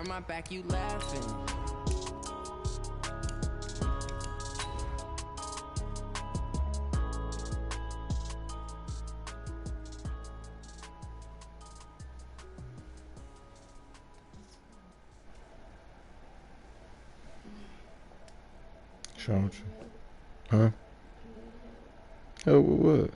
Turn my back, you laughing. Showed you. Huh? Oh, what?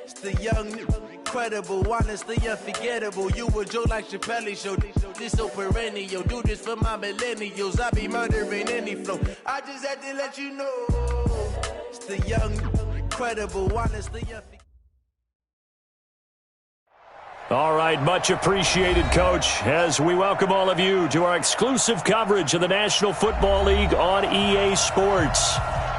It's the young, incredible, honestly unforgettable. You a Joe like Chappelle show. This so perennial. Do this for my millennials. I be murdering any flow. I just had to let you know. It's the young, incredible, honestly unforgettable. All right, much appreciated, Coach, as we welcome all of you to our exclusive coverage of the National Football League on EA Sports.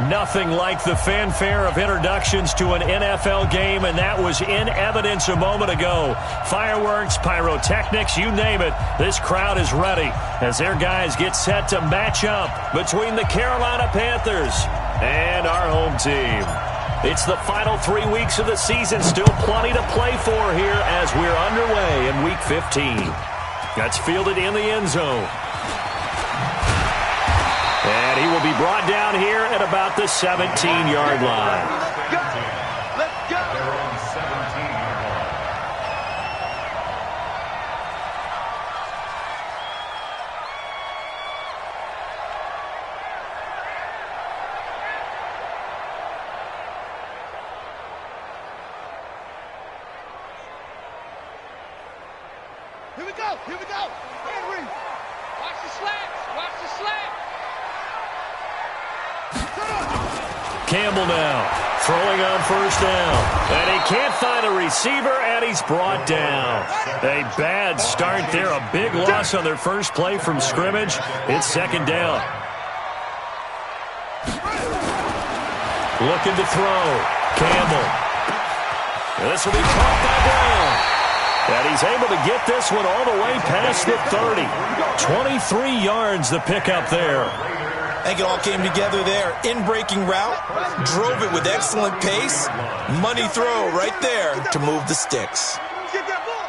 Nothing like the fanfare of introductions to an NFL game, and that was in evidence a moment ago. Fireworks, pyrotechnics, you name it. This crowd is ready as their guys get set to match up between the Carolina Panthers and our home team. It's the final 3 weeks of the season. Still plenty to play for here as we're underway in Week 15. That's fielded in the end zone. And he will be brought down here at about the 17-yard line. Let's go. They're on the 17-yard line. Here we go. Here we go. Henry. Watch the slants. Watch the slants. Campbell now throwing on first down. And he can't find a receiver, and he's brought down. A bad start there. A big loss on their first play from scrimmage. It's second down. Looking to throw. Campbell. This will be caught by Brown. And he's able to get this one all the way past the 30. 23 yards the pickup there. I think it all came together there. In-breaking route, drove it with excellent pace. Money throw right there to move the sticks. Get that ball.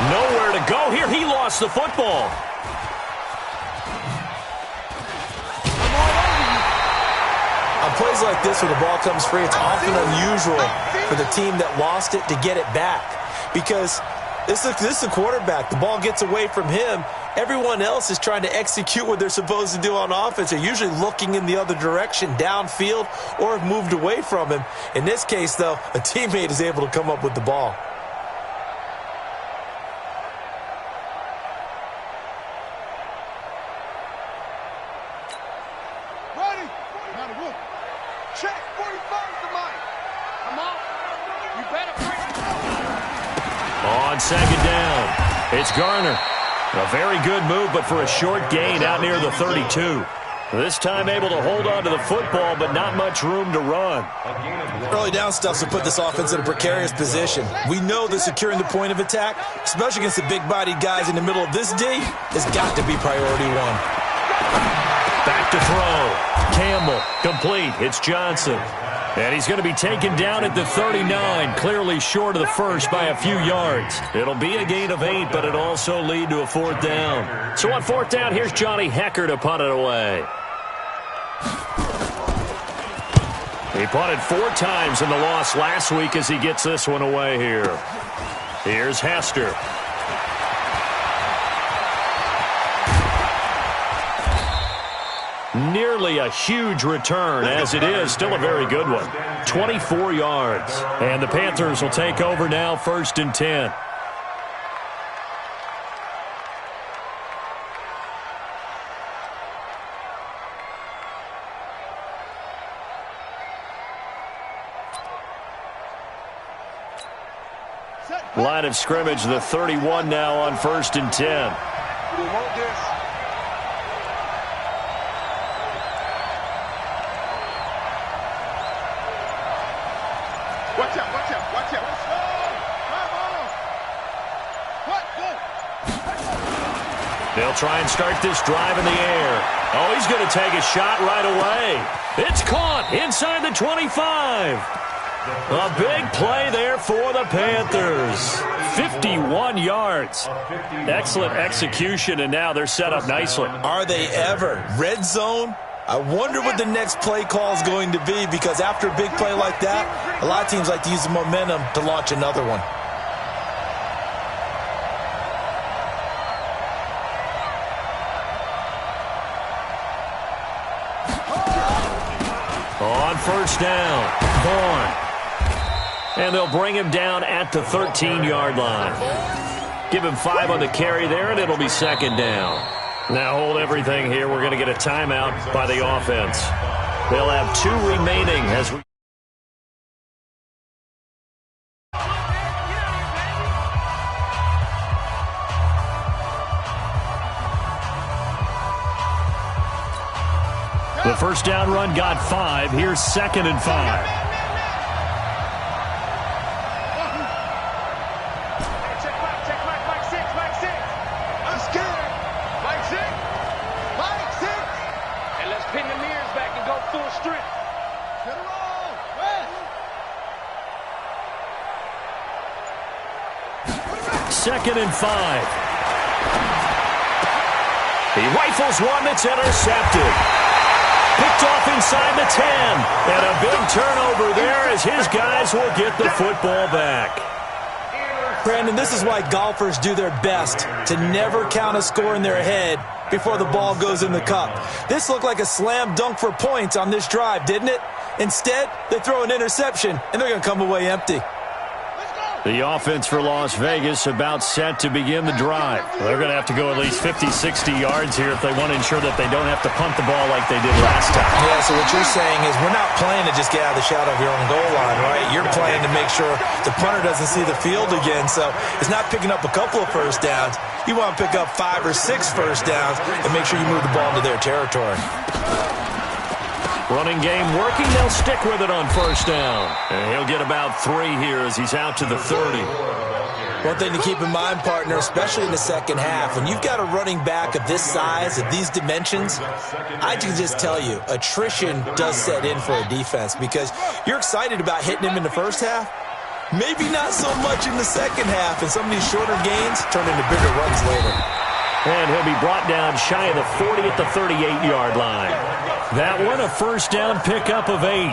Nowhere to go here. He lost the football. On plays like this where the ball comes free, it's often unusual for the team that lost it to get it back. Because this is a quarterback. The ball gets away from him. Everyone else is trying to execute what they're supposed to do on offense. They're usually looking in the other direction, downfield, or have moved away from him. In this case, though, a teammate is able to come up with the ball. Ready. Check. 45 to mine. Come on. You better bring it. On second down, it's Garner. A very good move, but for a short gain out near the 32. This time able to hold on to the football, but not much room to run. Early down stuff will put this offense in a precarious position. We know that securing the point of attack, especially against the big-bodied guys in the middle of this D, has got to be priority one. Back to throw. Campbell, complete. It's Johnson. And he's going to be taken down at the 39, clearly short of the first by a few yards. It'll be a gain of 8, but it'll also lead to a fourth down. So on fourth down, here's Johnny Hecker to punt it away. He punted 4 times in the loss last week as he gets this one away here. Here's Hester. Nearly a huge return, as it is still a very good one. 24 yards. And the Panthers will take over now, 1st and 10. Line of scrimmage, the 31 now on 1st and 10. We want this. Watch out, watch out, watch out. Let's go. Come on. What? Go. They'll try and start this drive in the air. Oh, he's going to take a shot right away. It's caught inside the 25. A big play there for the Panthers. 51 yards. Excellent execution, and now they're set up nicely. Are they ever? Red zone? I wonder what the next play call is going to be, because after a big play like that, a lot of teams like to use the momentum to launch another one. On first down, Vaughn. And they'll bring him down at the 13-yard line. Give him 5 on the carry there, and it'll be second down. Now hold everything here. We're going to get a timeout by the offense. They'll have 2 remaining as we... The first down run got 5. Here's second and 5. Second and 5. He rifles one that's intercepted. Picked off inside the 10. And a big turnover there as his guys will get the football back. Brandon, this is why golfers do their best to never count a score in their head before the ball goes in the cup. This looked like a slam dunk for points on this drive, didn't it? Instead, they throw an interception, and they're going to come away empty. The offense for Las Vegas about set to begin the drive. They're going to have to go at least 50, 60 yards here if they want to ensure that they don't have to punt the ball like they did last time. Yeah, so what you're saying is we're not playing to just get out of the shadow of your own goal line, right? You're playing to make sure the punter doesn't see the field again. So it's not picking up a couple of first downs. You want to pick up 5 or 6 first downs and make sure you move the ball into their territory. Running game working. They'll stick with it on first down. And he'll get about 3 here as he's out to the 30. One thing to keep in mind, partner, especially in the second half, when you've got a running back of this size, of these dimensions, I can just tell you, attrition does set in for a defense because you're excited about hitting him in the first half. Maybe not so much in the second half, and some of these shorter gains turn into bigger runs later. And he'll be brought down shy of the 40 at the 38-yard line. That one, a first down pickup of 8.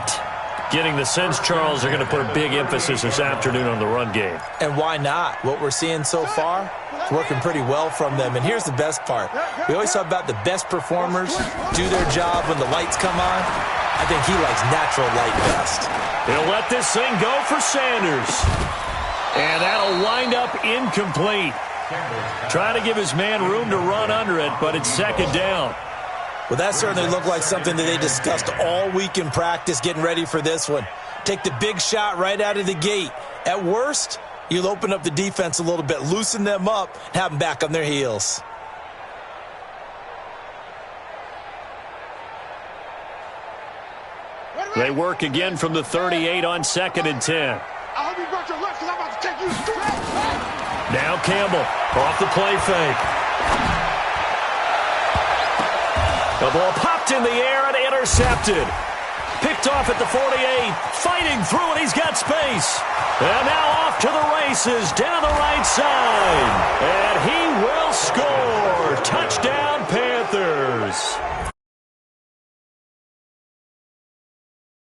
Getting the sense, Charles, are going to put a big emphasis this afternoon on the run game. And why not? What we're seeing so far, it's working pretty well from them. And here's the best part. We always talk about the best performers do their job when the lights come on. I think he likes natural light best. He'll let this thing go for Sanders. And that'll wind up incomplete. Trying to give his man room to run under it, but it's second down. Well, that certainly looked like something that they discussed all week in practice getting ready for this one. Take the big shot right out of the gate. At worst, you'll open up the defense a little bit, loosen them up, and have them back on their heels. They work again from the 38 on second and 10. I hope you brought your left because I'm about to take you straight. Now Campbell off the play fake. The ball popped in the air and intercepted. Picked off at the 48. Fighting through and he's got space. And now off to the races down the right side. And he will score. Touchdown Panthers.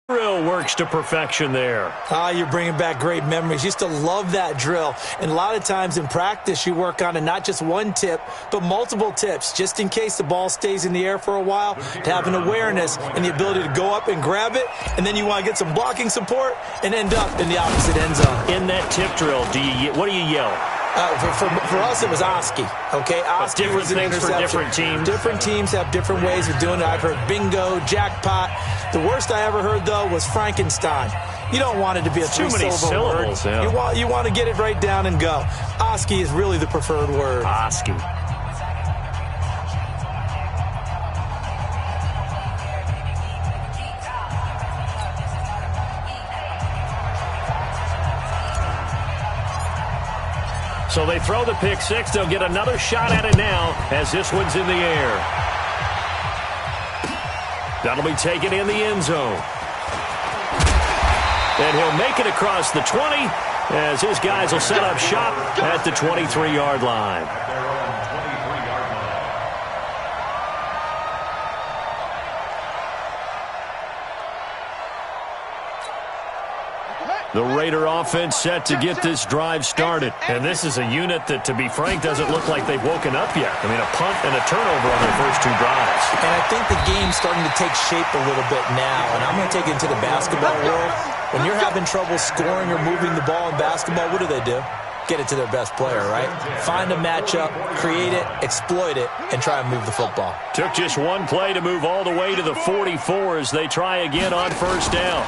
Drill works to perfection there. You're bringing back great memories. Used to love that drill. And a lot of times in practice, you work on it, not just one tip, but multiple tips, just in case the ball stays in the air for a while, to have an awareness and the ability to go up and grab it, and then you want to get some blocking support and end up in the opposite end zone. In that tip drill, what do you yell? For us, it was Oski. Okay, Oski was an things interception. For different teams. Different teams have different ways of doing it. I've heard bingo, jackpot. The worst I ever heard, though, was Frankenstein. You don't want it to be a three-syllable word. Yeah. You want to get it right down and go. Oski is really the preferred word. Oski. So they throw the pick six. They'll get another shot at it now as this one's in the air. That'll be taken in the end zone. And he'll make it across the 20 as his guys will set up shop at the 23-yard line. The Raider offense set to get this drive started. And this is a unit that, to be frank, doesn't look like they've woken up yet. I mean, a punt and a turnover on their first two drives. And I think the game's starting to take shape a little bit now. And I'm going to take it into the basketball world. When you're having trouble scoring or moving the ball in basketball, what do? Get it to their best player, right? Find a matchup, create it, exploit it, and try and move the football. Took just one play to move all the way to the 44 as they try again on first down.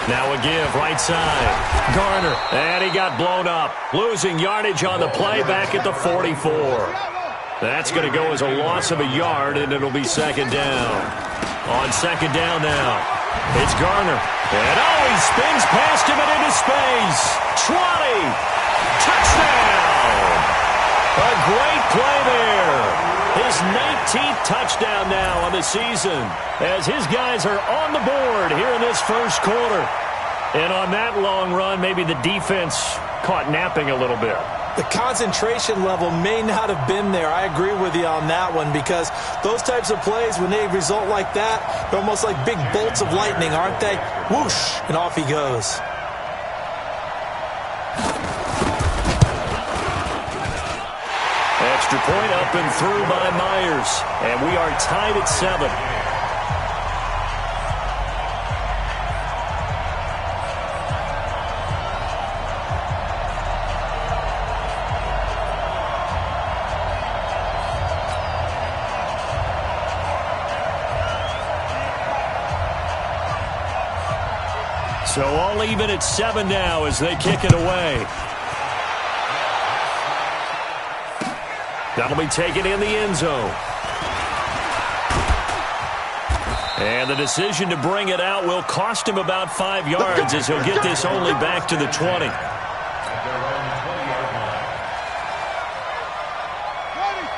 Now a give, right side. Garner, and he got blown up. Losing yardage on the play back at the 44. That's going to go as a loss of a yard, and it'll be second down. On second down now, it's Garner. And he spins past him and into space. 20. Touchdown! A great play there. His 19th touchdown now on the season as his guys are on the board here in this first quarter. And on that long run, maybe the defense caught napping a little bit. The concentration level may not have been there. I agree with you on that one because those types of plays, when they result like that, they're almost like big bolts of lightning, aren't they? Whoosh, and off he goes. Extra point up and through by Myers. And we are tied at 7. So all even at 7 now as they kick it away. That'll be taken in the end zone. And the decision to bring it out will cost him about 5 yards as he'll get this only back to the 20.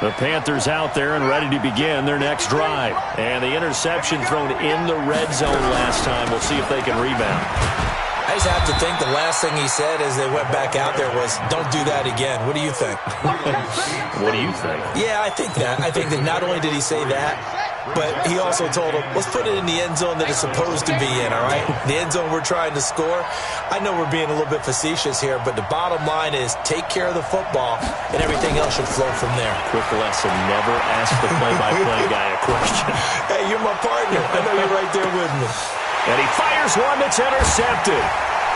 The Panthers out there and ready to begin their next drive. And the interception thrown in the red zone last time. We'll see if they can rebound. I just have to think the last thing he said as they went back out there was, don't do that again. What do you think? What do you think? Yeah, I think that. I think that not only did he say that, but he also told him, let's put it in the end zone that it's supposed to be in, all right? The end zone we're trying to score. I know we're being a little bit facetious here, but the bottom line is take care of the football, and everything else should flow from there. Quick lesson, never ask the play-by-play guy a question. Hey, you're my partner. I know you're right there with me. And he fires one that's intercepted.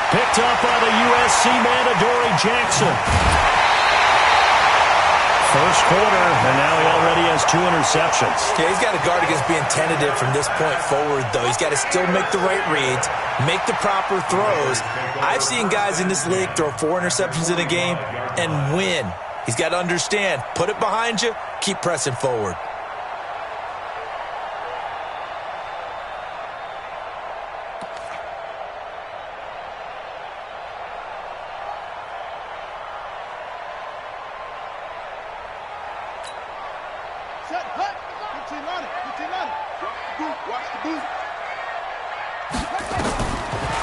Picked up by the USC man, Adoree Jackson. First quarter, and now he already has 2 interceptions. Yeah, he's got to guard against being tentative from this point forward, though. He's got to still make the right reads, make the proper throws. I've seen guys in this league throw 4 interceptions in a game and win. He's got to understand, put it behind you, keep pressing forward.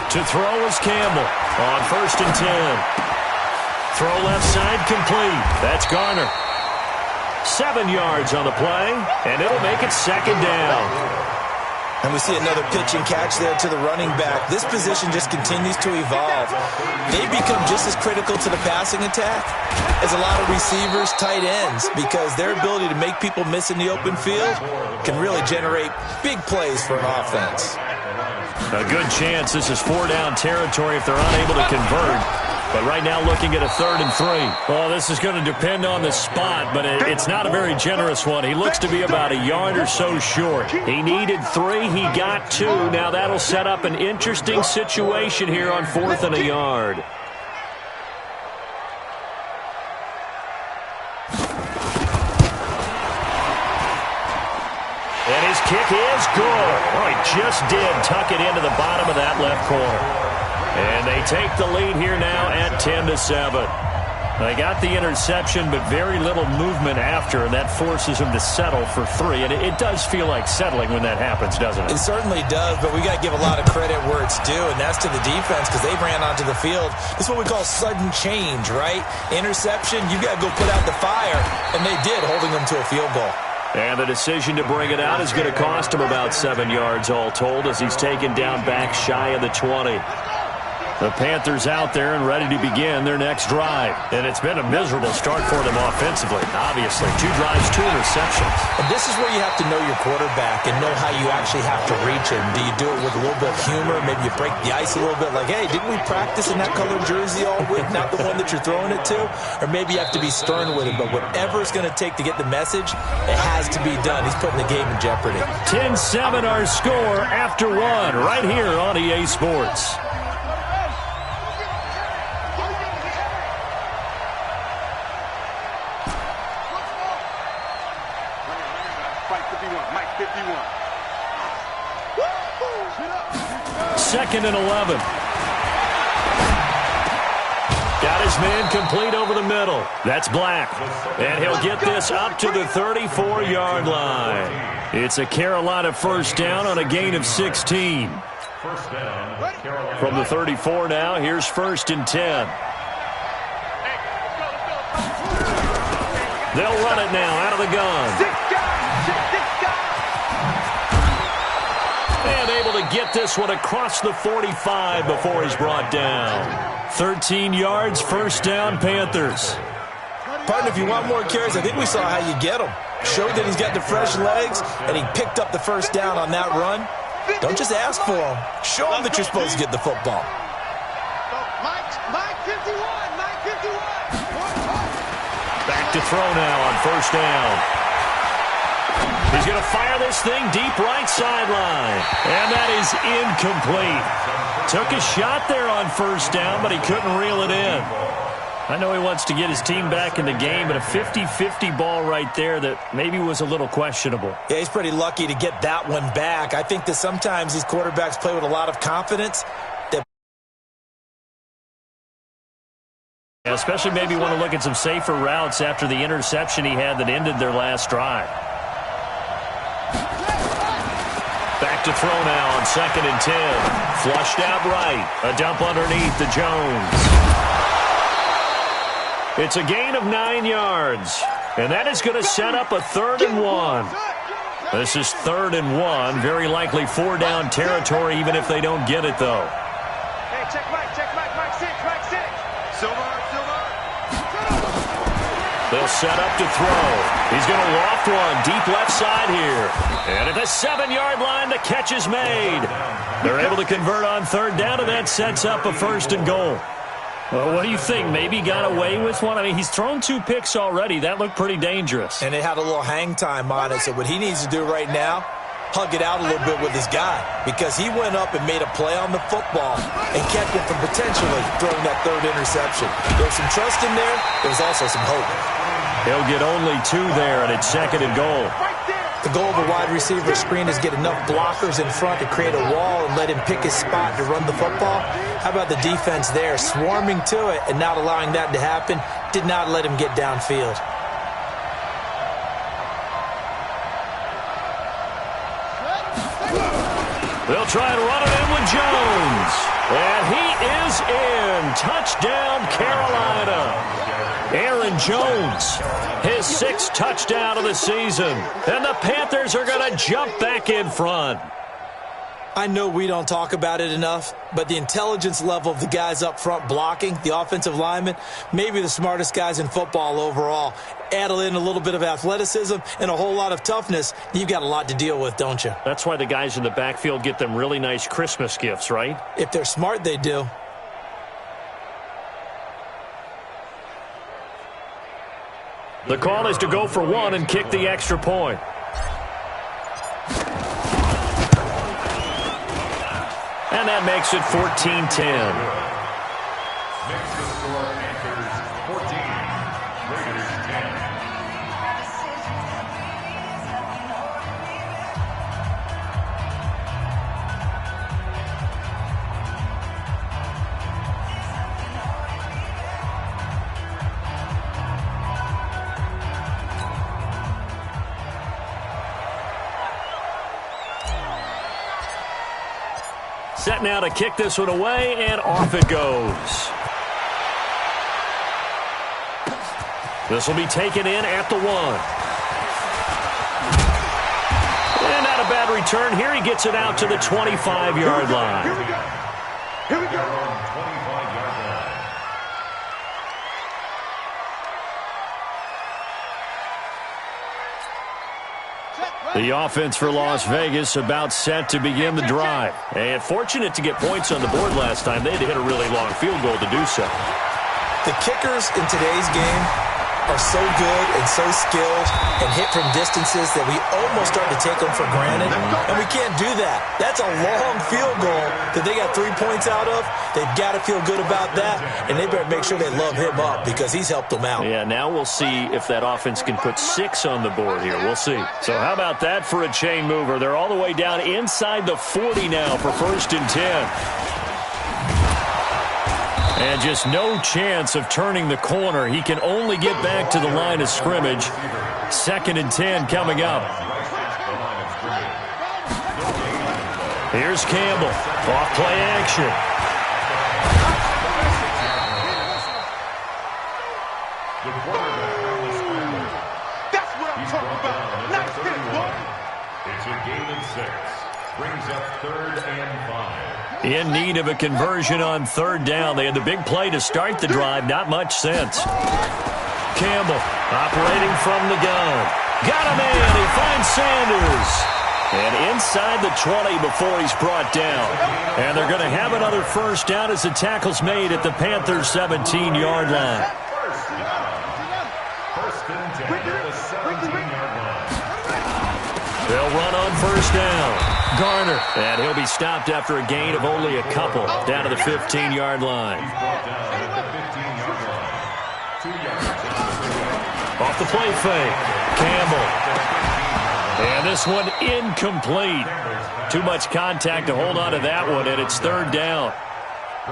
To throw is Campbell on 1st and 10. Throw left side complete. That's Garner. 7 yards on the play, and it'll make it second down. And we see another pitch and catch there to the running back. This position just continues to evolve. They become just as critical to the passing attack as a lot of receivers, tight ends, because their ability to make people miss in the open field can really generate big plays for an offense. A good chance this is 4-down territory if they're unable to convert. But right now looking at a 3rd and 3. Well, this is going to depend on the spot, but it's not a very generous one. He looks to be about a yard or so short. He needed 3. He got 2. Now that'll set up an interesting situation here on 4th and a yard. And his kick is good. Oh, he just did tuck it into the bottom of that left corner. And they take the lead here now at 10-7. They got the interception, but very little movement after, and that forces him to settle for 3. And it does feel like settling when that happens, doesn't it? It certainly does, but we got to give a lot of credit where it's due, and that's to the defense because they ran onto the field. This is what we call sudden change, right? Interception, you got to go put out the fire, and they did, holding them to a field goal. And the decision to bring it out is going to cost him about 7 yards all told as he's taken down back shy of the 20. The Panthers out there and ready to begin their next drive. And it's been a miserable start for them offensively, obviously. 2 drives, 2 interceptions. And this is where you have to know your quarterback and know how you actually have to reach him. Do you do it with a little bit of humor? Maybe you break the ice a little bit like, hey, didn't we practice in that colored jersey all week, not the one that you're throwing it to? Or maybe you have to be stern with him. But whatever it's going to take to get the message, it has to be done. He's putting the game in jeopardy. 10-7 our score after 1 right here on EA Sports. Second and 11. Got his man complete over the middle. That's Black. And he'll get this up to the 34-yard line. It's a Carolina first down on a gain of 16. From the 34 now, here's 1st and 10. They'll run it now out of the gun. And able to get this one across the 45 before he's brought down. 13 yards, first down, Panthers. Partner, if you want more carries, I think we saw how you get them. Showed that he's got the fresh legs, and he picked up the first down on that run. Don't just ask for them. Show them that you're supposed to get the football. Mike 51, Mike 51. Back to throw now on first down. He's going to fire this thing deep right sideline. And that is incomplete. Took a shot there on first down, but he couldn't reel it in. I know he wants to get his team back in the game, but a 50-50 ball right there that maybe was a little questionable. Yeah, he's pretty lucky to get that one back. I think that sometimes these quarterbacks play with a lot of confidence. Especially maybe want to look at some safer routes after the interception he had that ended their last drive. Back to throw now on 2nd and 10. Flushed out right. A dump underneath to Jones. It's a gain of 9 yards. And that is going to set up a 3rd and 1. This is 3rd and 1. Very likely 4-down territory even if they don't get it, though. Hey, check Mike 6, Mike 6. Silver. They'll set up to throw. He's going to loft one deep left side here. And at the 7-yard line, the catch is made. They're able to convert on 3rd down, and that sets up a 1st and goal. Well, what do you think? Maybe got away with one? I mean, he's thrown 2 picks already. That looked pretty dangerous. And it had a little hang time on it. So what he needs to do right now, hug it out a little bit with his guy. Because he went up and made a play on the football and kept him from potentially throwing that 3rd interception. There was some trust in there. There was also some hope. He'll get only 2 there, and it's 2nd and goal. The goal of a wide receiver screen is get enough blockers in front to create a wall and let him pick his spot to run the football. How about the defense there, swarming to it and not allowing that to happen? Did not let him get downfield. They'll try and run it in with Jones. And he is in. Touchdown, Carolina. Aaron Jones, his 6th touchdown of the season. And the Panthers are going to jump back in front. I know we don't talk about it enough, but the intelligence level of the guys up front blocking, the offensive linemen, maybe the smartest guys in football overall. Add in a little bit of athleticism and a whole lot of toughness, you've got a lot to deal with, don't you? That's why the guys in the backfield get them really nice Christmas gifts, right? If they're smart, they do. The call is to go for 1 and kick the extra point. And that makes it 14-10. Set now to kick this one away, and off it goes. This will be taken in at the 1. And not a bad return. Here he gets it out to the 25-yard line. Here we go. Here we go. 25-yard line. The offense for Las Vegas about set to begin the drive. And fortunate to get points on the board last time. They had to hit a really long field goal to do so. The kickers in today's game are so good and so skilled and hit from distances that we almost start to take them for granted, and we can't do that. That's a long field goal that they got 3 points out of. They've got to feel good about that, and they better make sure they love him up because he's helped them out. Yeah, now we'll see if that offense can put 6 on the board here. We'll see. So how about that for a chain mover? They're all the way down inside the 40 now for 1st and 10. And just no chance of turning the corner. He can only get back to the line of scrimmage. 2nd and 10 coming up. Here's Campbell. Off play action. That's what I'm talking about. Nice hit, boy. It's a gain of 6. Brings up 3rd and 5. In need of a conversion on 3rd down. They had the big play to start the drive. Not much sense. Campbell operating from the gun. Got him in. He finds Sanders. And inside the 20 before he's brought down. And they're going to have another 1st down as the tackle's made at the Panthers' 17-yard line. 1st and 10 at the 17-yard line. They'll run on 1st down. Garner, and he'll be stopped after a gain of only a couple down to the 15-yard line. He's brought down at the 15-yard line. 2 yards. Off the play fake. Campbell. And this one incomplete. Too much contact to hold on to that one, and it's 3rd down.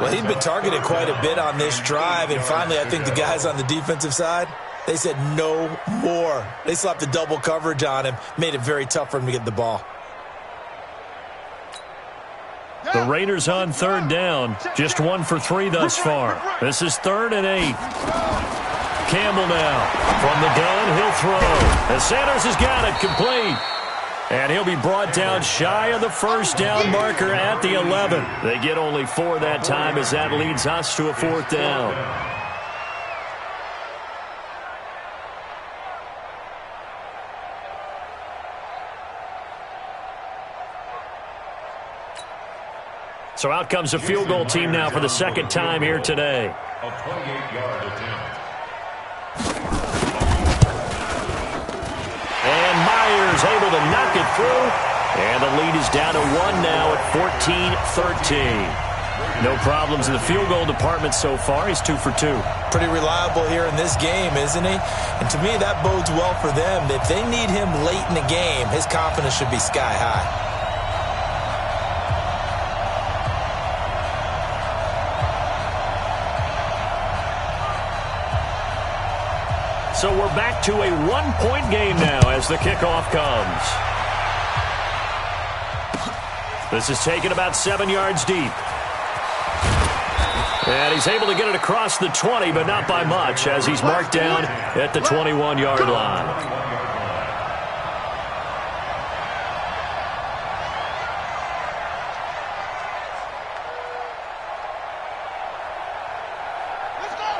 Well, he'd been targeted quite a bit on this drive, and finally I think the guys on the defensive side, they said no more. They slapped the double coverage on him, made it very tough for him to get the ball. The Raiders on 3rd down. Just 1 for 3 thus far. This is 3rd and 8. Campbell now. From the gun, he'll throw. And Sanders has got it complete. And he'll be brought down shy of the 1st down marker at the 11. They get only 4 that time as that leads us to a 4th down. So out comes a field goal team now for the 2nd time here today. A 28-yard attempt. And Myers able to knock it through. And the lead is down to 1 now at 14-13. No problems in the field goal department so far. He's 2 for 2. Pretty reliable here in this game, isn't he? And to me, that bodes well for them. If they need him late in the game, his confidence should be sky high. So we're back to a 1-point game now as the kickoff comes. This is taken about 7 yards deep. And he's able to get it across the 20, but not by much as he's marked down at the 21-yard line.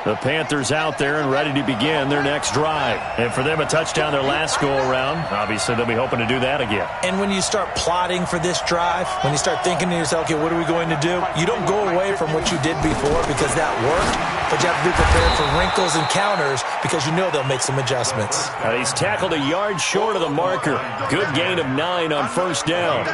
The Panthers out there and ready to begin their next drive. And for them, a touchdown their last go-around. Obviously, they'll be hoping to do that again. And when you start plotting for this drive, when you start thinking to yourself, okay, what are we going to do? You don't go away from what you did before because that worked, but you have to be prepared for wrinkles and counters because you know they'll make some adjustments. He's tackled a yard short of the marker. Good gain of 9 on 1st down.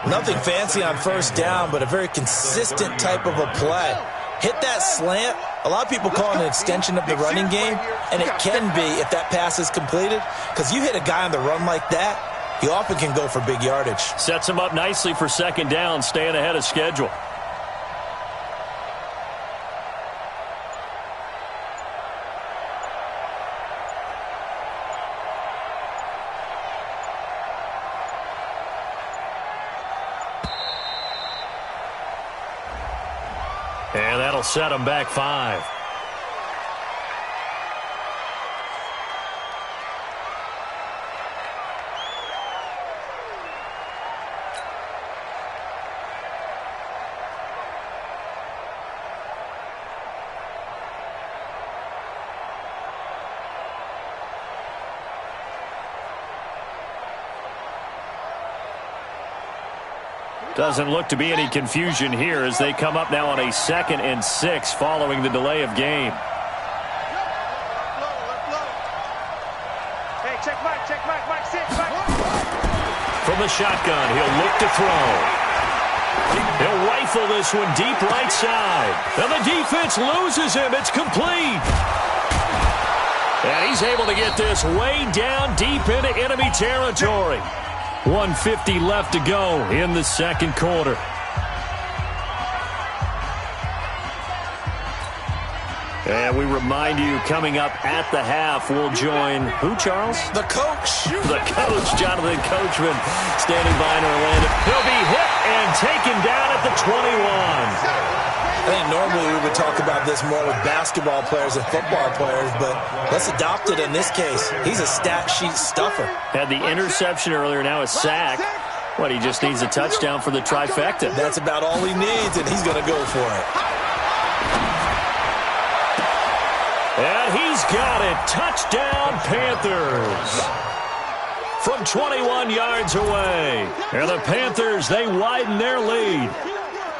Nothing fancy on 1st down, but a very consistent type of a play. Hit that slant. A lot of people call it an extension of the running game, and it can be if that pass is completed, because you hit a guy on the run like that, he often can go for big yardage. Sets him up nicely for 2nd down, staying ahead of schedule. That'll set them back 5. Doesn't look to be any confusion here as they come up now on a 2nd and 6 following the delay of game. Hey, check Mike, 6, Mike. From the shotgun, he'll look to throw. He'll rifle this one deep right side. And the defense loses him. It's complete. And he's able to get this way down deep into enemy territory. 1:50 left to go in the second quarter. And we remind you, coming up at the half, we'll join who, Charles? The coach. The coach, Jonathan Coachman, standing by in Orlando. He'll be hit and taken down at the 21. I think normally we would talk about this more with basketball players and football players, but let's adopt it in this case. He's a stat sheet stuffer. Had the interception earlier, now a sack. What, he just needs a touchdown for the trifecta. That's about all he needs, and he's going to go for it. And he's got it. Touchdown, Panthers. From 21 yards away. And the Panthers, they widen their lead.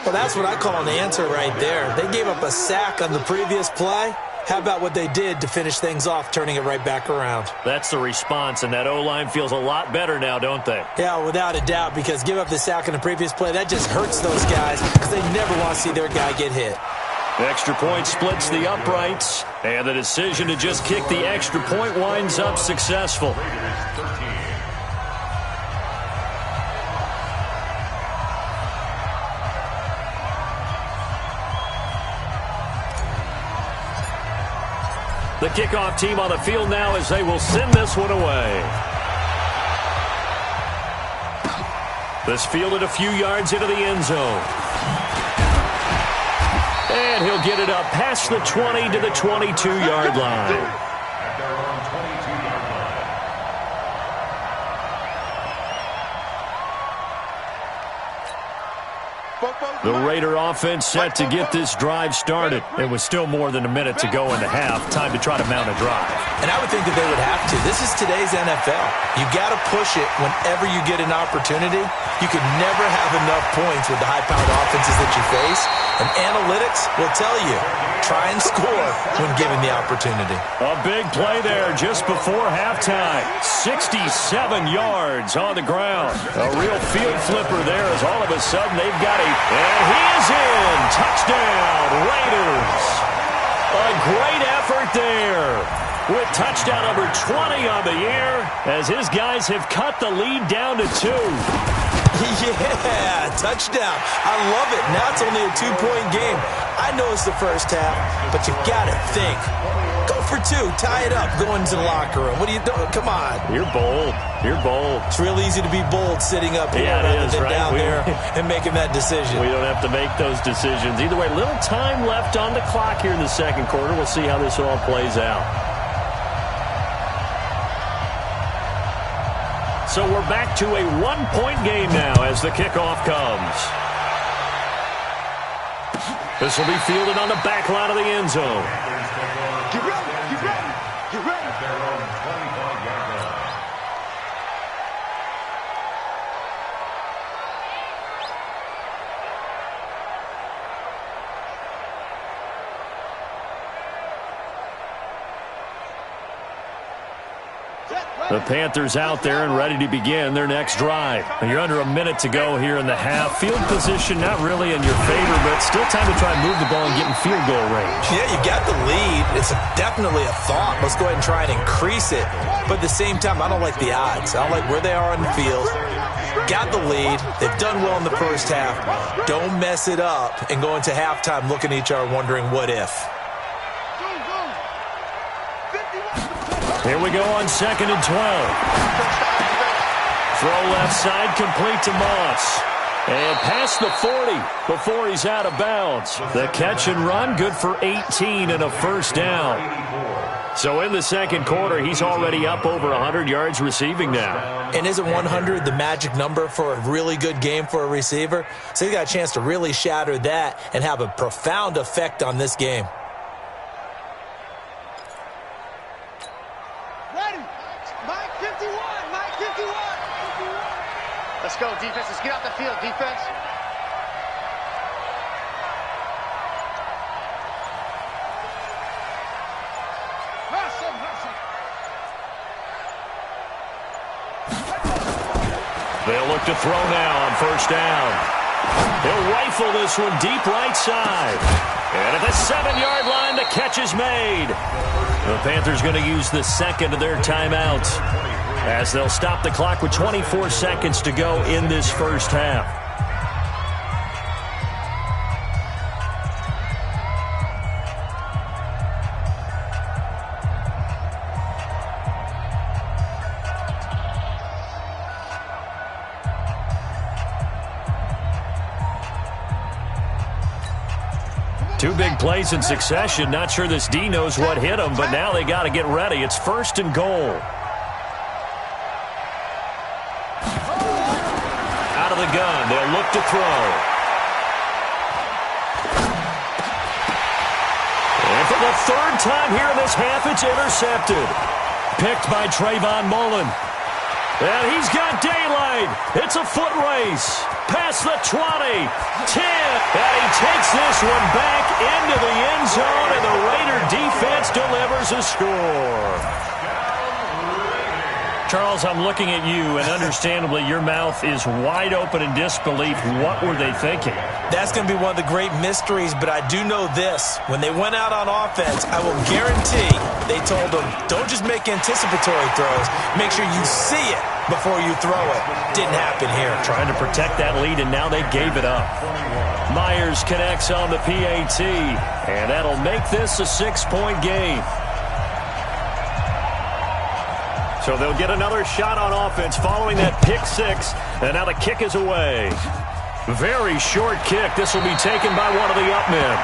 Well, that's what I call an answer right there. They gave up a sack on the previous play. How about what they did to finish things off, turning it right back around? That's the response, and that O-line feels a lot better now, don't they? Yeah, without a doubt, because give up the sack on the previous play, that just hurts those guys because they never want to see their guy get hit. The extra point splits the uprights, and the decision to just kick the extra point winds up successful. The kickoff team on the field now as they will send this one away. This fielded a few yards into the end zone. And he'll get it up past the 20 to the 22-yard line. At their own 22-yard line. The Raider offense set to get this drive started. It was still more than a minute to go in the half. Time to try to mount a drive. And I would think that they would have to. This is today's NFL. You got to push it whenever you get an opportunity. You can never have enough points with the high-powered offenses that you face. And analytics will tell you, try and score when given the opportunity. A big play there just before halftime. 67 yards on the ground. A real field flipper there as all of a sudden they've got and he is in. Touchdown, Raiders. A great effort there with touchdown number 20 on the year as his guys have cut the lead down to 2. Yeah, touchdown. I love it. Now it's only a 2-point game. I know it's the first half, but you got to think. Go for 2. Tie it up. Go into the locker room. What are you doing? Come on. You're bold. You're bold. It's real easy to be bold sitting up here rather than right? Down there and making that decision. We don't have to make those decisions. Either way, little time left on the clock here in the second quarter. We'll see how this all plays out. So we're back to a 1-point game now as the kickoff comes. This will be fielded on the back line of the end zone. Get ready, get ready, get ready. At their own 25-yard line. The Panthers out there and ready to begin their next drive. You're under a minute to go here in the half. Field position not really in your favor, but still time to try and move the ball and get in field goal range. Yeah, you got the lead. It's definitely a thought. Let's go ahead and try and increase it. But at the same time, I don't like the odds. I don't like where they are on the field. Got the lead. They've done well in the first half. Don't mess it up and go into halftime looking at each other wondering what if. Here we go on 2nd and 12. Throw left side, complete to Moss. And past the 40 before he's out of bounds. The catch and run, good for 18 and a first down. So in the second quarter, he's already up over 100 yards receiving now. And isn't 100 the magic number for a really good game for a receiver? So he got a chance to really shatter that and have a profound effect on this game. Ready. Mike 51. Mike 51. Let's go, defense. Let's get out the field, defense. They'll look to throw now on first down. He'll rifle this one deep right side. And at the 7-yard line, the catch is made. The Panthers going to use the second of their timeouts as they'll stop the clock with 24 seconds to go in this first half. Two big plays in succession. Not sure this D knows what hit him, but now they got to get ready. It's first and goal. Out of the gun. They'll look to throw. And for the third time here in this half, it's intercepted. Picked by Trayvon Mullen. And he's got daylight. It's a foot race. Past the 20, 10, and he takes this one back into the end zone, and the Raider defense delivers a score. Charles, I'm looking at you, and understandably, your mouth is wide open in disbelief. What were they thinking? That's going to be one of the great mysteries, but I do know this. When they went out on offense, I will guarantee they told them, don't just make anticipatory throws. Make sure you see it before you throw it. Didn't happen here. Trying to protect that lead, and now they gave it up. Myers connects on the PAT, and that'll make this a 6-point game. So they'll get another shot on offense following that pick six, and now the kick is away. Very short kick. This will be taken by one of the up men.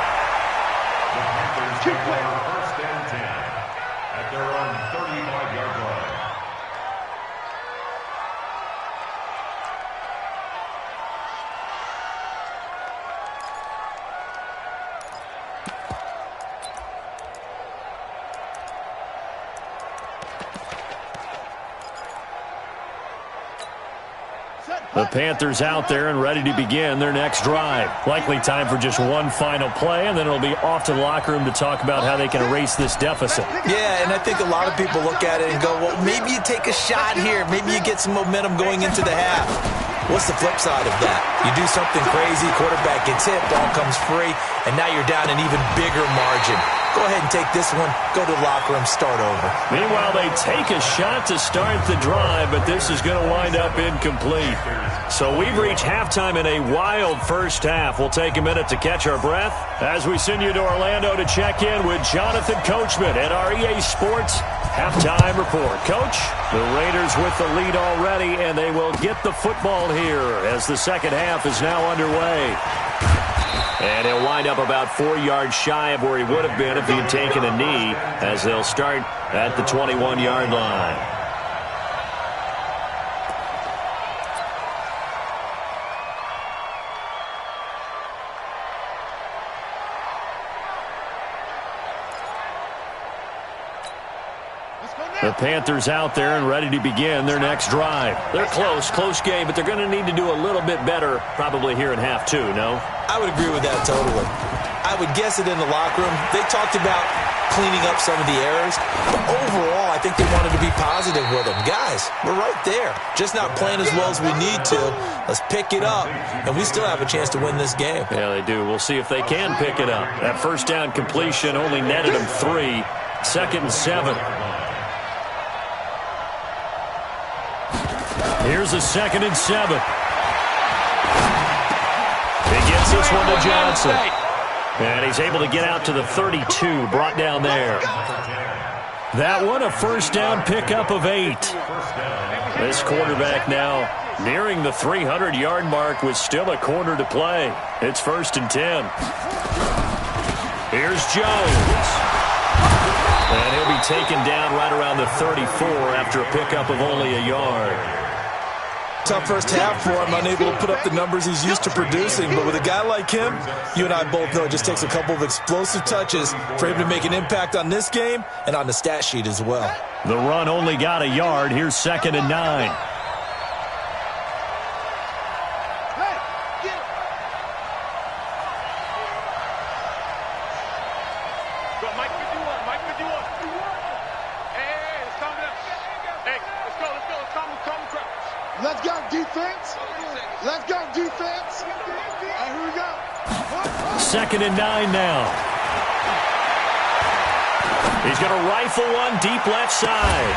First and 10 at their own 35-yard line. The Panthers out there and ready to begin their next drive. Likely time for just one final play, and then it'll be off to the locker room to talk about how they can erase this deficit. Yeah, and I think a lot of people look at it and go, well, maybe you take a shot here. Maybe you get some momentum going into the half. What's the flip side of that? You do something crazy, quarterback gets hit, ball comes free, and now you're down an even bigger margin. Go ahead and take this one, go to the locker room, start over. Meanwhile, they take a shot to start the drive, but this is going to wind up incomplete. So we've reached halftime in a wild first half. We'll take a minute to catch our breath as we send you to Orlando to check in with Jonathan Coachman at our EA Sports Halftime Report. Coach, the Raiders with the lead already, and they will get the football here as the second half is now underway. And he'll wind up about 4 yards shy of where he would have been if he'd taken a knee, as they'll start at the 21-yard line. The Panthers out there and ready to begin their next drive. They're close game, but they're going to need to do a little bit better probably here in half two, no? I would agree with that totally. I would guess it in the locker room. They talked about cleaning up some of the errors, but overall, I think they wanted to be positive with them. Guys, we're right there. Just not playing as well as we need to. Let's pick it up, and we still have a chance to win this game. Yeah, they do. We'll see if they can pick it up. That first down completion only netted them 3. 2nd and 7. Here's a 2nd and 7. He gets this one to Johnson. And he's able to get out to the 32, brought down there. That one a first down pickup of 8. This quarterback now nearing the 300-yard mark with still a quarter to play. It's 1st and 10. Here's Jones. And he'll be taken down right around the 34 after a pickup of only a yard. Tough first half for him, unable to put up the numbers he's used to producing. But with a guy like him, you and I both know it just takes a couple of explosive touches for him to make an impact on this game and on the stat sheet as well. The run only got a yard. Here's 2nd and 9. Let's go, defense. Let's go, defense. And here we go. 2nd and 9 now. He's going to rifle one deep left side.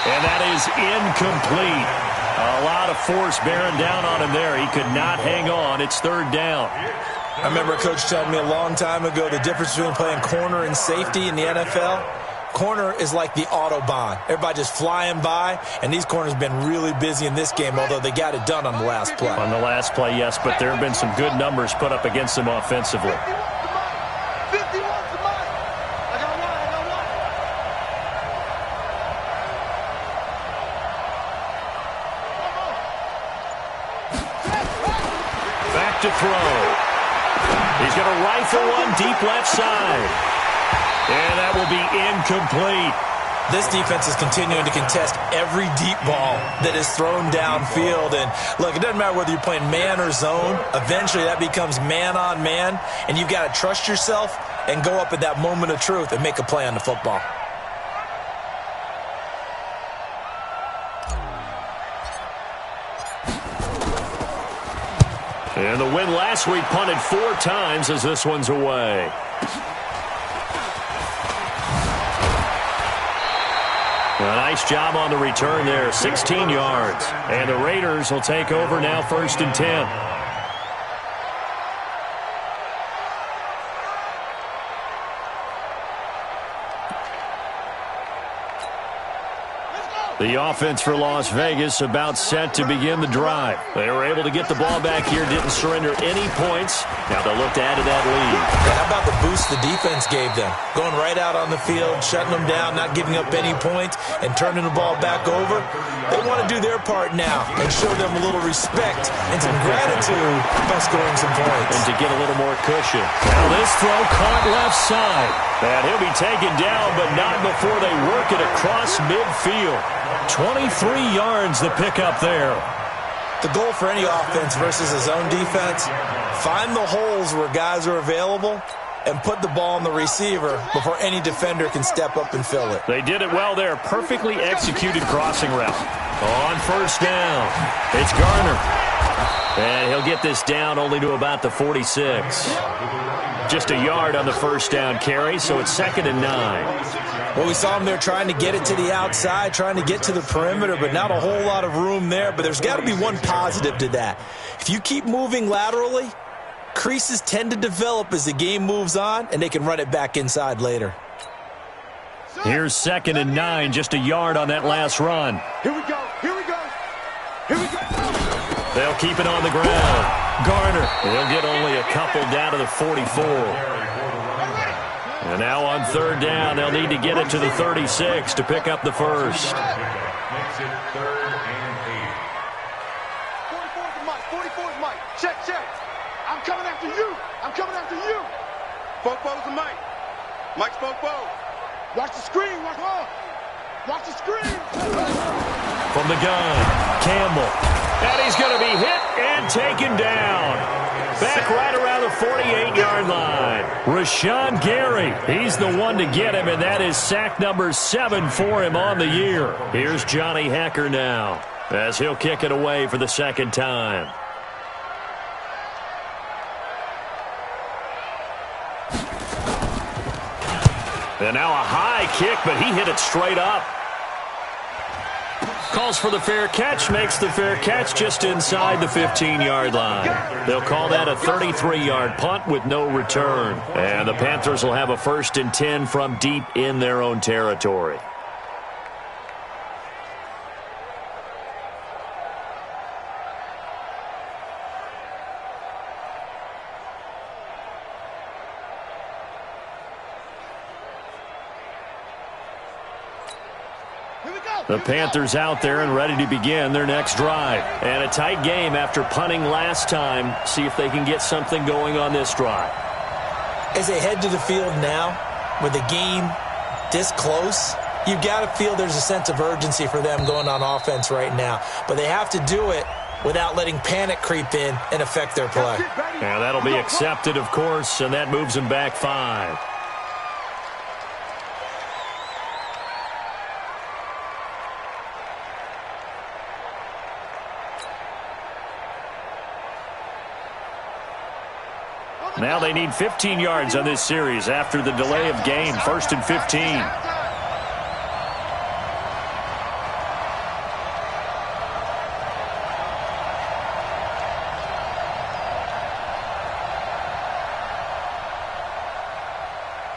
And that is incomplete. A lot of force bearing down on him there. He could not hang on. It's 3rd down. I remember a coach telling me a long time ago the difference between playing corner and safety in the NFL. Corner is like the Autobahn. Everybody just flying by, and these corners have been really busy in this game, although they got it done on the last play. On the last play, yes, but there have been some good numbers put up against them offensively. 51 to mine. I got one. Back to throw. He's going to rifle one deep left side. And that will be incomplete. This defense is continuing to contest every deep ball that is thrown downfield. And, look, it doesn't matter whether you're playing man or zone. Eventually that becomes man on man, and you've got to trust yourself and go up at that moment of truth and make a play on the football. And the win last week punted 4 times as this one's away. A nice job on the return there, 16 yards. And the Raiders will take over now 1st and 10. The offense for Las Vegas about set to begin the drive. They were able to get the ball back here, didn't surrender any points. Now they'll look to add to that lead. How about the boost the defense gave them? Going right out on the field, shutting them down, not giving up any points, and turning the ball back over. They want to do their part now and show them a little respect and some gratitude by scoring some points. And to get a little more cushion. Now this throw caught left side. And he'll be taken down, but not before they work it across midfield. 23 yards the pickup there. The goal for any offense versus a zone defense, find the holes where guys are available and put the ball on the receiver before any defender can step up and fill it. They did it well there. Perfectly executed crossing route. On 1st down, it's Garner. And he'll get this down only to about the 46. Just a yard on the 1st down carry, so it's 2nd and 9. Well, we saw him there trying to get it to the outside, trying to get to the perimeter, but not a whole lot of room there. But there's got to be one positive to that. If you keep moving laterally, creases tend to develop as the game moves on, and they can run it back inside later. Here's 2nd and 9, just a yard on that last run. Here we go. They'll keep it on the ground. Garner, he'll get only a couple down to the 44. And now on 3rd down, they'll need to get it to the 36 to pick up the first. Makes it 3rd and 8. 44's Mike. Check. I'm coming after you. Football's the Mike. Mike's football. Watch the screen. Watch the screen. From the gun, Campbell. And he's going to be hit and taken down. Back right around the 48-yard line. Rashawn Gary, he's the one to get him, and that is sack number 7 for him on the year. Here's Johnny Hecker now, as he'll kick it away for the 2nd time. And now a high kick, but he hit it straight up. Calls for the fair catch, makes the fair catch just inside the 15-yard line. They'll call that a 33-yard punt with no return. And the Panthers will have a 1st and 10 from deep in their own territory. The Panthers out there and ready to begin their next drive. And a tight game after punting last time. See if they can get something going on this drive. As they head to the field now, with the game this close, you've got to feel there's a sense of urgency for them going on offense right now. But they have to do it without letting panic creep in and affect their play. Yeah, that'll be accepted, of course, and that moves them back 5. Now they need 15 yards on this series after the delay of game. 1st and 15.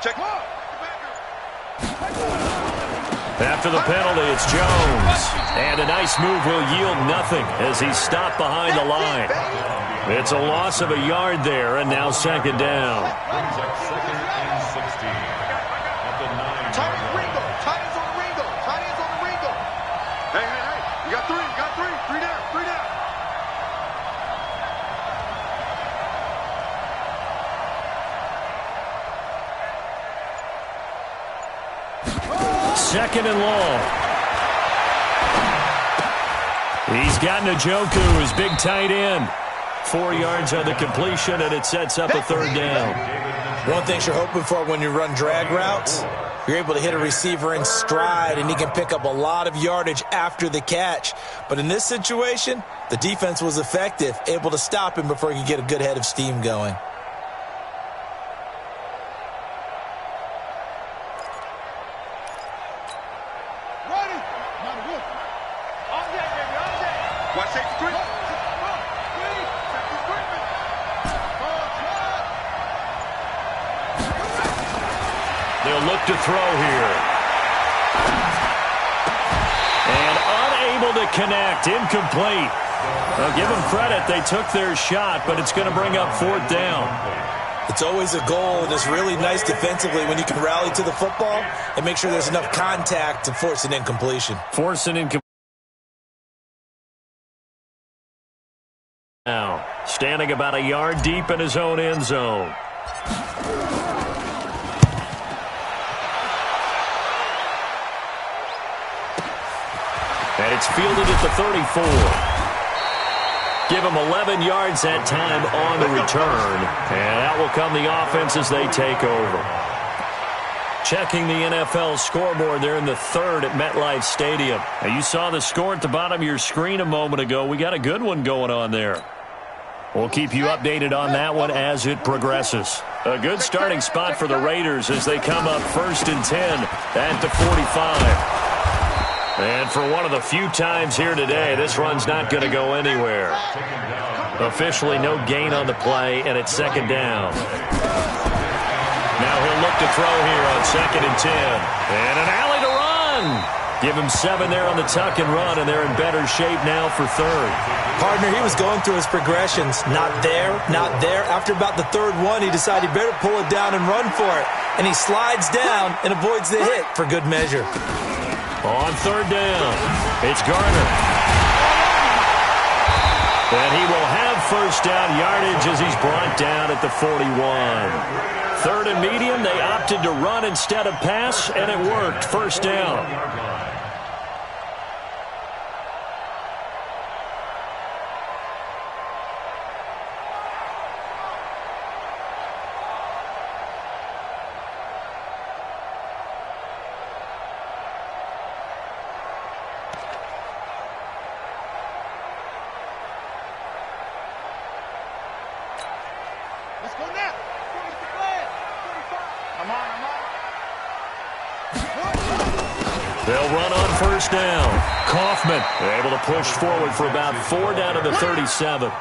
Check. After the penalty, it's Jones. And a nice move will yield nothing as he's stopped behind the line. It's a loss of a yard there, and now 2nd down. Brings up 2nd and 16. At the 9-yard line. Tight ends on the Ringo. Tight ends on the Ringo. Hey. You got 3. You got 3. 3 down. 3 down. Second and long. He's got Njoku, his big tight end. 4 yards on the completion, and it sets up a 3rd down. One thing you're hoping for when you run drag routes, you're able to hit a receiver in stride, and he can pick up a lot of yardage after the catch. But in this situation, the defense was effective, able to stop him before he could get a good head of steam going. Watch safety screen. They'll look to throw here. And unable to connect. Incomplete. I'll give them credit. They took their shot, but it's going to bring up 4th down. It's always a goal, and it's really nice defensively when you can rally to the football and make sure there's enough contact to force an incompletion. Force an incompletion. Now, standing about a yard deep in his own end zone. And it's fielded at the 34. Give him 11 yards that time on the return. And out will come the offense as they take over. Checking the NFL scoreboard there in the 3rd at MetLife Stadium. Now, you saw the score at the bottom of your screen a moment ago. We got a good one going on there. We'll keep you updated on that one as it progresses. A good starting spot for the Raiders as they come up 1st and 10 at the 45. And for one of the few times here today, this run's not going to go anywhere. Officially no gain on the play, and it's 2nd down. Now he'll look to throw here on 2nd and 10. And an alley to run. Give him 7 there on the tuck and run, and they're in better shape now for 3rd. Partner, he was going through his progressions. Not there, not there. After about the 3rd one, he decided he better pull it down and run for it. And he slides down and avoids the hit for good measure. On 3rd down, it's Garner. And he will have 1st down yardage as he's brought down at the 41. 3rd and medium, they opted to run instead of pass, and it worked. 1st down. Let's go now. Come on. They'll run on first down. Kaufman able to push forward for about 4 down to the 37.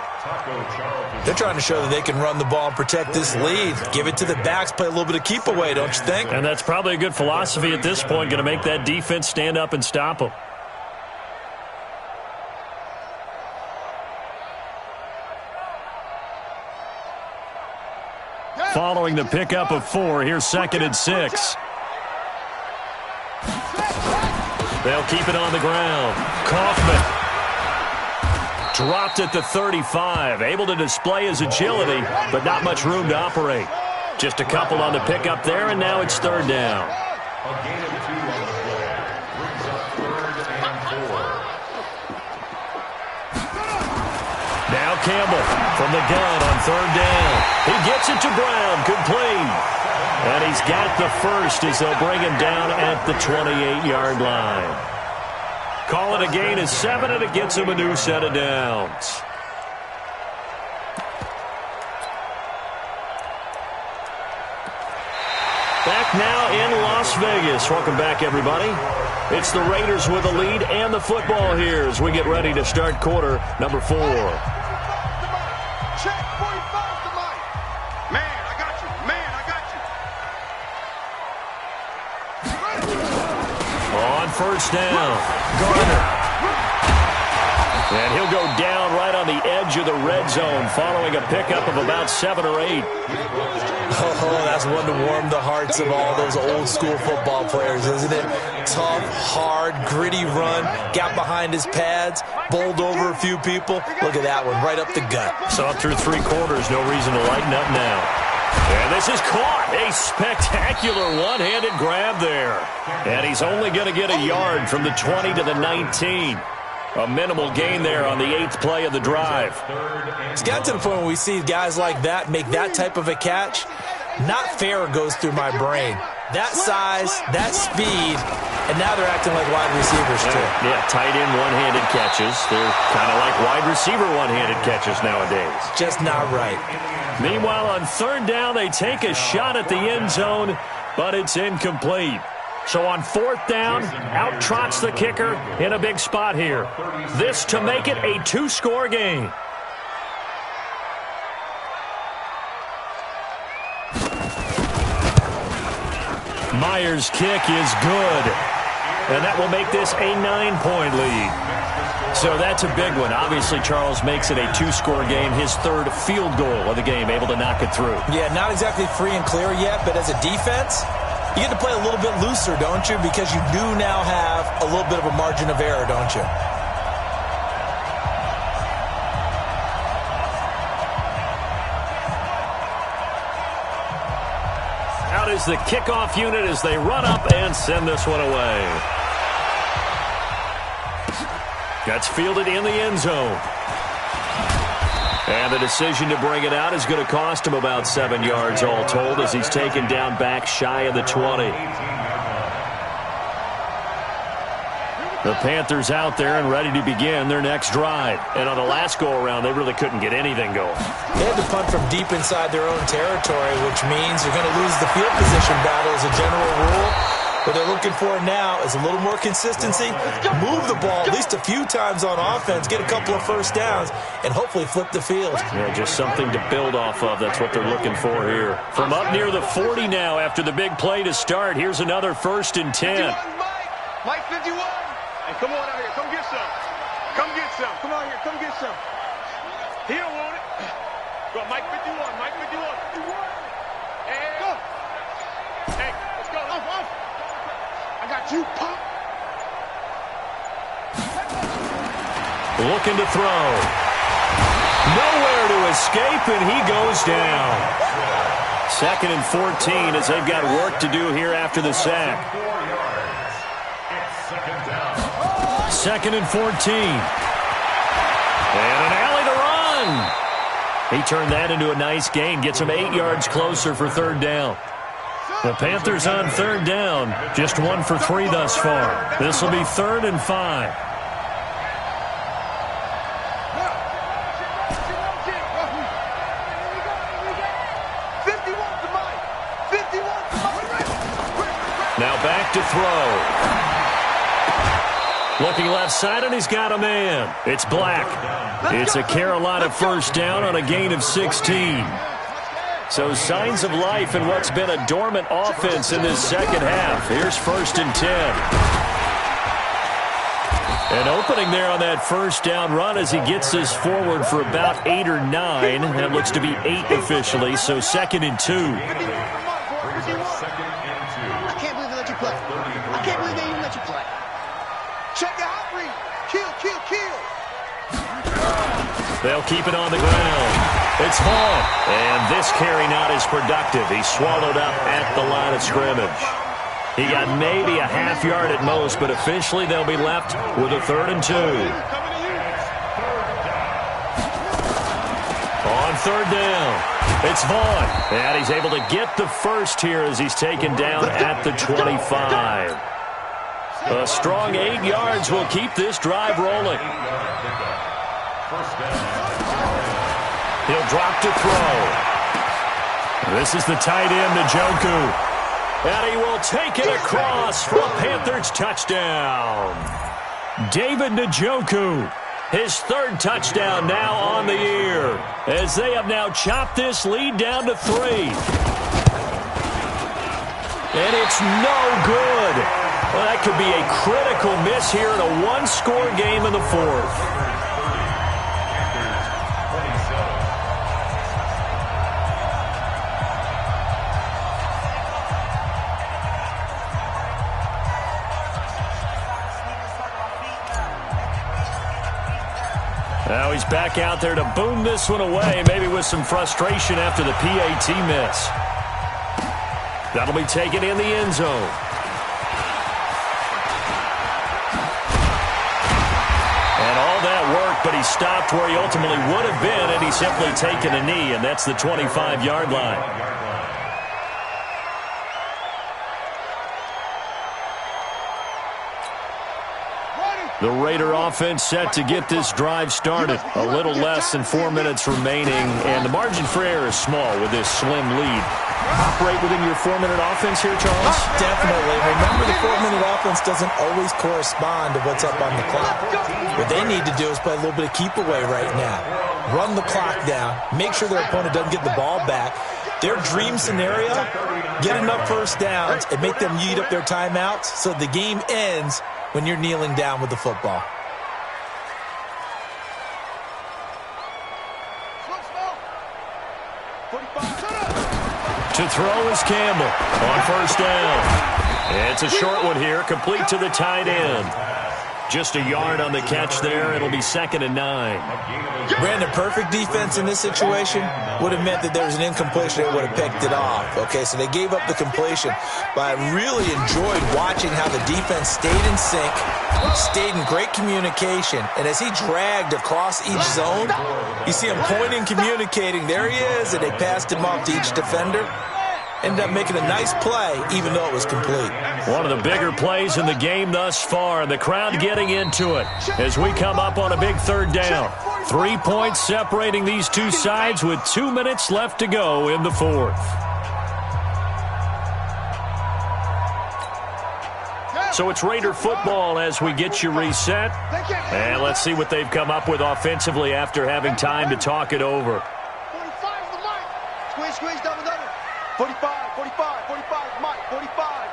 They're trying to show that they can run the ball and protect this lead. Give it to the backs, play a little bit of keep away, don't you think? And that's probably a good philosophy at this point, going to make that defense stand up and stop them. Following the pickup of 4, here's 2nd and 6. They'll keep it on the ground. Kaufman dropped at the 35, able to display his agility, but not much room to operate. Just a couple on the pickup there, and now it's 3rd down. A gain of 2 on the play. Brings up 3rd and 4. Now Campbell from the gun on 3rd down. He gets it to Brown, complete. And he's got the first as they'll bring him down at the 28-yard line. Call it a gain of 7, and it gets him a new set of downs. Back now in Las Vegas. Welcome back, everybody. It's the Raiders with the lead and the football here as we get ready to start quarter number 4. Check 45 to Mike. Man, I got you. Man, I got you. On first down, Garner. And he'll go down right on the edge of the red zone following a pickup of about 7 or 8. Oh, that's one to warm the hearts of all those old school football players, isn't it? Tough, hard, gritty run, got behind his pads, bowled over a few people. Look at that one, right up the gut. So up through 3 quarters, no reason to lighten up now. And this is caught. A spectacular one-handed grab there. And he's only going to get a yard from the 20 to the 19. A minimal gain there on the 8th play of the drive. It's got to the point where we see guys like that make that type of a catch. Not fair goes through my brain. That size, that speed, and now they're acting like wide receivers too. Yeah, tight end one-handed catches. They're kind of like wide receiver one-handed catches nowadays. Just not right. Meanwhile, on 3rd down, they take a shot at the end zone, but it's incomplete. So on 4th down, out trots the kicker in a big spot here. This to make it a 2-score game. Myers' kick is good. And that will make this a 9-point lead. So that's a big one. Obviously, Charles makes it a 2-score game. His 3rd field goal of the game, able to knock it through. Yeah, not exactly free and clear yet, but as a defense, you get to play a little bit looser, don't you? Because you do now have a little bit of a margin of error, don't you? Out is the kickoff unit as they run up and send this one away. That's fielded in the end zone. And the decision to bring it out is going to cost him about 7 yards all told as he's taken down back shy of the 20. The Panthers out there and ready to begin their next drive. And on the last go-around, they really couldn't get anything going. They had to punt from deep inside their own territory, which means you're going to lose the field position battle as a general rule. What they're looking for now is a little more consistency, move the ball at least a few times on offense, get a couple of first downs, and hopefully flip the field. Yeah, just something to build off of. That's what they're looking for here. From up near the 40 now after the big play to start, here's another 1st and 10. Mike 51. Hey, come on out here. Come get some. Come get some. Come on here. Come get some. He don't want it. Go, Mike 51. Mike 51. And go. Hey, let's go. Off. I got you, pop. Looking to throw. Nowhere to escape, and he goes down. 2nd and 14 as they've got work to do here after the sack. 2nd and 14. And an alley to run. He turned that into a nice gain. Gets him 8 yards closer for 3rd down. The Panthers on 3rd down. Just 1 for 3 thus far. This will be 3rd and 5. Now back to throw. Looking left side, and he's got a man. It's Black. It's a Carolina first down on a gain of 16. So signs of life in what's been a dormant offense in this second half. Here's 1st and 10. An opening there on that first down run as he gets this forward for about 8 or 9. That looks to be 8 officially, so 2nd and 2. I can't believe they let you play. I can't believe they even let you play. Check the hot read. Kill, kill, kill. They'll keep it on the ground. It's Vaughn. And this carry not as productive. He's swallowed up at the line of scrimmage. He got maybe a half yard at most, but officially they'll be left with a 3rd and 2. On 3rd down, it's Vaughn. And he's able to get the first here as he's taken down at the 25. A strong 8 yards will keep this drive rolling. He'll drop to throw. This is the tight end, Njoku. And he will take it across for a Panthers touchdown. David Njoku, his 3rd touchdown now on the year, as they have now chopped this lead down to 3. And it's no good. Well, that could be a critical miss here in a one-score game in the 4th. Now he's back out there to boom this one away, maybe with some frustration after the PAT miss. That'll be taken in the end zone. And all that work, but he stopped where he ultimately would have been, and he's simply taken a knee, and that's the 25-yard line. The Raider offense set to get this drive started. A little less than 4 minutes remaining, and the margin for error is small with this slim lead. Operate within your 4-minute offense here, Charles? Definitely. Remember, the 4-minute offense doesn't always correspond to what's up on the clock. What they need to do is play a little bit of keep away right now. Run the clock down. Make sure their opponent doesn't get the ball back. Their dream scenario, get enough first downs and make them eat up their timeouts so the game ends when you're kneeling down with the football. To throw is Campbell on first down. It's a short one here, complete to the tight end. Just a yard on the catch there. It'll be 2nd and 9. Brandon, perfect defense in this situation would have meant that there was an incompletion. They would have picked it off. Okay, so they gave up the completion. But I really enjoyed watching how the defense stayed in sync, stayed in great communication. And as he dragged across each zone, you see him pointing, communicating. There he is, and they passed him off to each defender. Ended up making a nice play, even though it was complete. One of the bigger plays in the game thus far, and the crowd getting into it as we come up on a big 3rd down. 3 points separating these two sides with 2 minutes left to go in the 4th. So it's Raider football as we get you reset. And let's see what they've come up with offensively after having time to talk it over. 45 the mic. Squeeze, squeeze, double, double. 45, 45, 45, Mike, 45.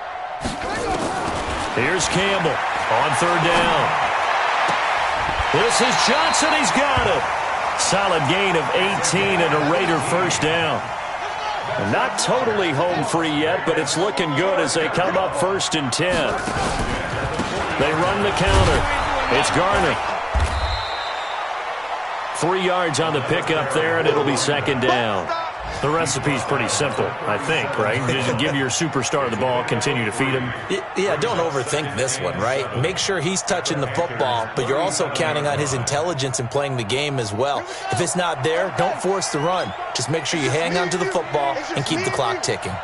Here's Campbell on 3rd down. This is Johnson. He's got it. Solid gain of 18 and a Raider first down. Not totally home free yet, but it's looking good as they come up 1st and 10. They run the counter. It's Garner. 3 yards on the pickup there, and it'll be 2nd down. The recipe's pretty simple, I think, right? Just give your superstar the ball, continue to feed him. Yeah, don't overthink this one, right? Make sure he's touching the football, but you're also counting on his intelligence in playing the game as well. If it's not there, don't force the run. Just make sure you hang on to the football and keep the clock ticking.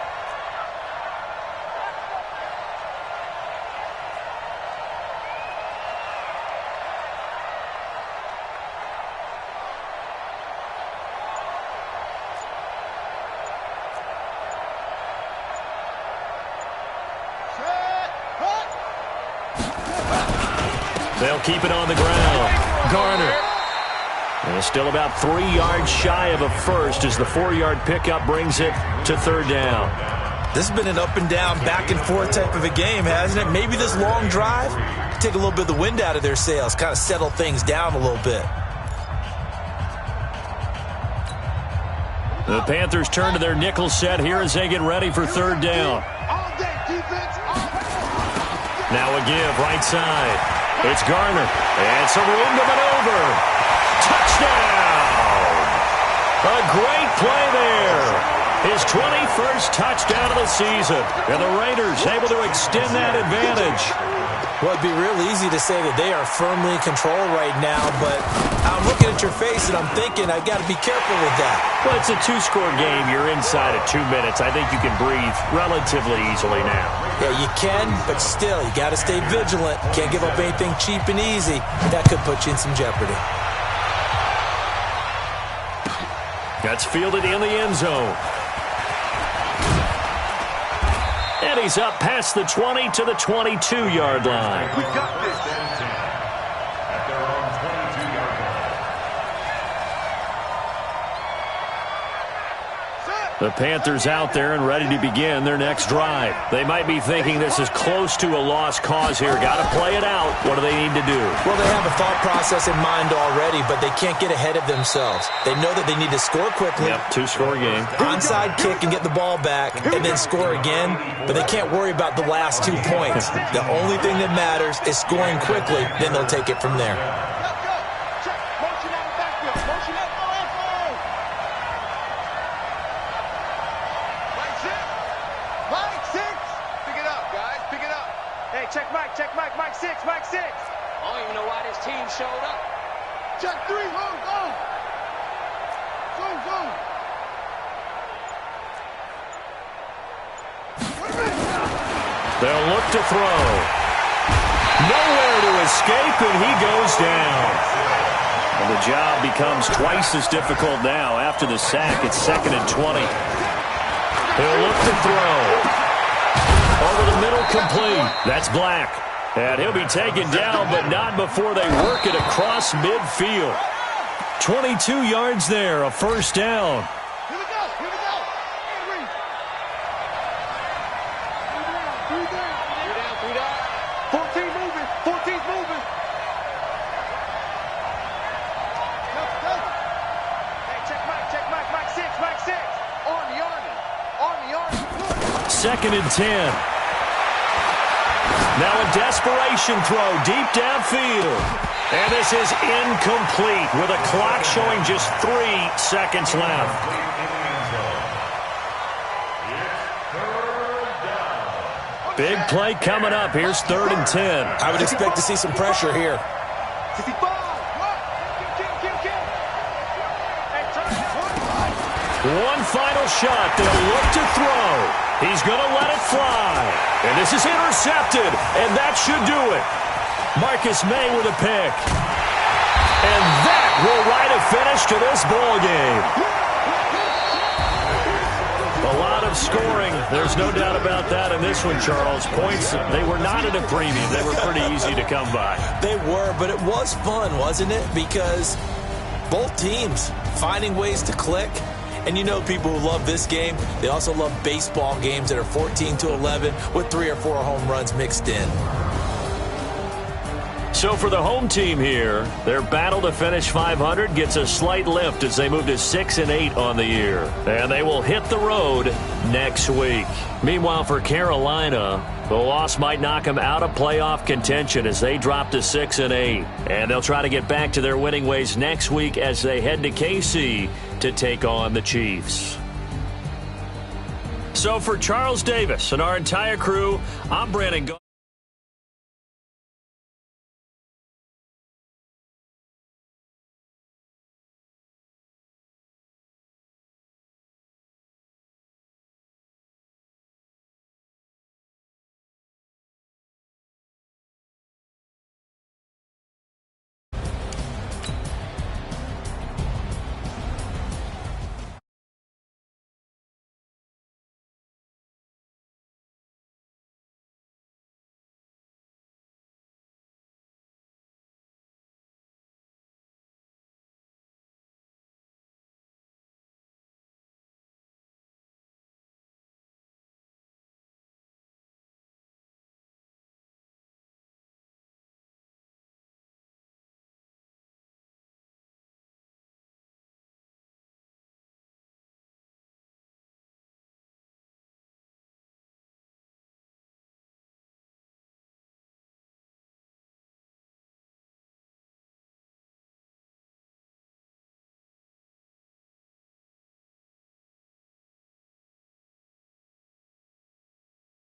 They'll keep it on the ground. Garner. And still about 3 yards shy of a first as the 4-yard pickup brings it to third down. This has been an up and down, back and forth type of a game, hasn't it? Maybe this long drive can take a little bit of the wind out of their sails, kind of settle things down a little bit. The Panthers turn to their nickel set here as they get ready for third down. Now a give, right side. It's Garner. And some room to maneuver. Touchdown! A great play there. His 21st touchdown of the season. And the Raiders able to extend that advantage. Well, it'd be real easy to say that they are firmly in control right now, but I'm looking at your face and I'm thinking I've got to be careful with that. Well, it's a 2-score game. You're inside of 2 minutes. I think you can breathe relatively easily now. Yeah, you can, but still, you got to stay vigilant. Can't give up anything cheap and easy. That could put you in some jeopardy. That's fielded in the end zone. And he's up past the 20 to the 22-yard line. We got this. At their own 22-yard line. The Panthers out there and ready to begin their next drive. They might be thinking this is close to a lost cause here. Got to play it out. What do they need to do? Well, they have a thought process in mind already, but they can't get ahead of themselves. They know that they need to score quickly. Yep, 2-score game. Onside kick and get the ball back and then score again, but they can't worry about the last 2 points. The only thing that matters is scoring quickly, then they'll take it from there. Mike 6. I don't even know why this team showed up. Check 3, go. They'll look to throw. Nowhere to escape, and he goes down. And the job becomes twice as difficult now. After the sack, it's 2nd and 20. He'll look to throw. Over the middle, complete. That's Black. And he'll be taken down, but not before they work it across midfield. 22 yards there, a first down. Here we go. 3 down. 14's moving. Hey, check Mike. Mike 6. Army. 2nd and 10. Now a desperation throw deep downfield. And this is incomplete with a clock showing just 3 seconds left. Big play coming up. Here's 3rd and 10. I would expect to see some pressure here. One final shot. They'll look to throw. He's going to let it fly. And this is intercepted. And that should do it. Marcus May with a pick. And that will write a finish to this ball game. A lot of scoring. There's no doubt about that in this one, Charles. Points, they were not at a premium. They were pretty easy to come by. They were, but it was fun, wasn't it? Because both teams finding ways to click. And you know people who love this game, they also love baseball games that are 14-11 with 3 or 4 home runs mixed in. So for the home team here, their battle to finish 500 gets a slight lift as they move to 6-8 on the year. And they will hit the road next week. Meanwhile, for Carolina, the loss might knock them out of playoff contention as they drop to 6-8. And they'll try to get back to their winning ways next week as they head to KC to take on the Chiefs. So for Charles Davis and our entire crew, I'm Brandon.